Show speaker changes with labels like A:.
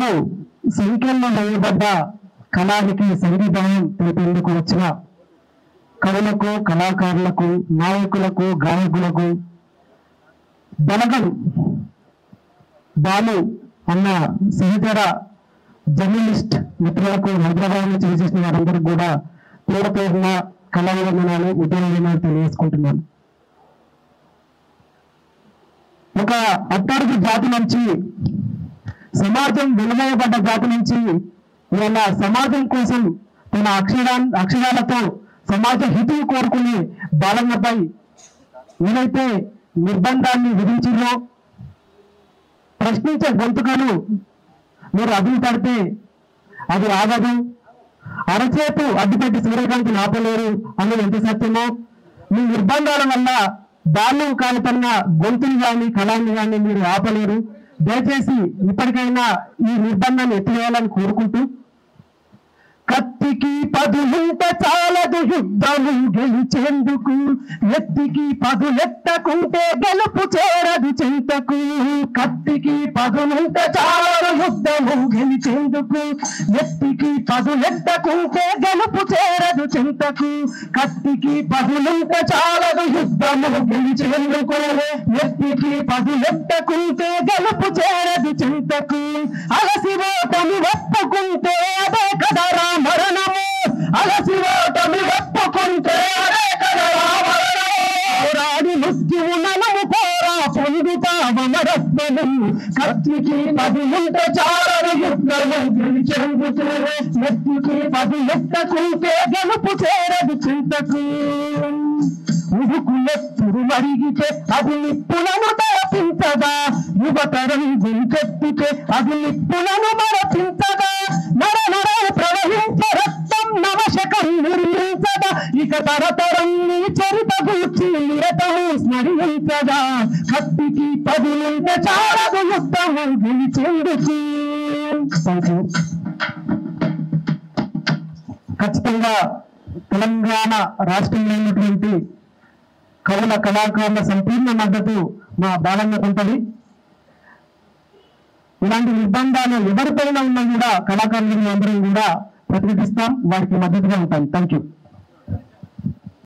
A: ఈరోజు సంఖ్యల్లో వేయబడ్డ కళానికి సంగీతం తెలిపేందుకు వచ్చిన కవులకు, కళాకారులకు, నాయకులకు, గాయకులకు, బలగం బాలు అన్న సహచర జర్నలిస్ట్ మిత్రులకు, హైదరాబాద్ నుంచి చేసిన వారందరికీ కూడా పేరు పేరున కళావందనాలు, ఉద్యోగాలు తెలియజేసుకుంటున్నాను. ఒక అట్టడుగు జాతి నుంచి, సమాజం వెలువయబడ్డ జాతి నుంచి ఇవాళ సమాజం కోసం తన అక్షరాలతో సమాజ హితువు కోరుకునే బాలన్నపై ఏదైతే నిర్బంధాన్ని విధించిందో, ప్రశ్నించే గొంతుకను మీరు అదుపు పడితే అది ఆగదు, అరచేపు అడ్డుపెట్టి సూర్యకాంతిని ఆపలేరు అన్నది ఎంత సత్యమో, మీ నిర్బంధాల వల్ల బాల్యం కాలుతున్న గొంతుని కానీ కళాన్ని కానీ మీరు ఆపలేరు. దయచేసి ఇప్పటికైనా ఈ నిర్బంధాన్ని ఎత్తివేయాలని కోరుకుంటూ, కత్తికి పదులుంటే చాలదు యుద్ధము గెలిచేందుకు, ఎత్తికి పదులెత్తకుంటే గెలుపు చేరదు చింతకు. కత్తికి పదులుంటే చాలదు యుద్ధము గెలిచేందుకు, ఎత్తికి పదులెత్తకుంటే గెలుపు చేరదు చింతకు. కత్తికి పదులుంటే చాలదు యుద్ధము గెలిచేందుకు, ఎత్తికి పదులెత్తకుంటే గెలుపు చేరదు చింతకు. అలసి ఓటమి ఒప్పుకుంటే అదే కదరా మరణము, అలసి ఓటమి ఒప్పుకుంటే అదే కదరా మరణము. పోరాడి మృత్యువు నలము పోరా పొందుతావ మరత్వము, కత్తికి పదులుంటే చాలదు యుద్ధము గెలిచేందుకు, ఎత్తికి పదులెత్తకుంటే గెలుపు చేరదు చింతకు. ఉడుకులెత్తురు మరిగితే అది నిప్పులను తలపించగా, యువతరం గుంకెత్తితే అది నిప్పులను మరపించగా, నరనర ప్రవహించే రక్తం నవశకం నిర్మించగా, ఇక తరతరం నీ చరిత గూర్చి నిరతము స్మరించగా. కత్తికి పదులుంటే చాలదు యుద్ధము గెలిచేందుకు. ఖచ్చితంగా తెలంగాణ రాష్ట్రంలో ఉన్నటువంటి కవుల, కళాకారుల సంపూర్ణ మద్దతు మా బాలన్నకు ఉంటుంది. ఇలాంటి నిర్బంధాలు ఎవరిపైన ఉన్నా కూడా కళాకారులను అందరం కూడా ప్రతిఘటిస్తాం, వారికి మద్దతుగా ఉంటాం. Thank you.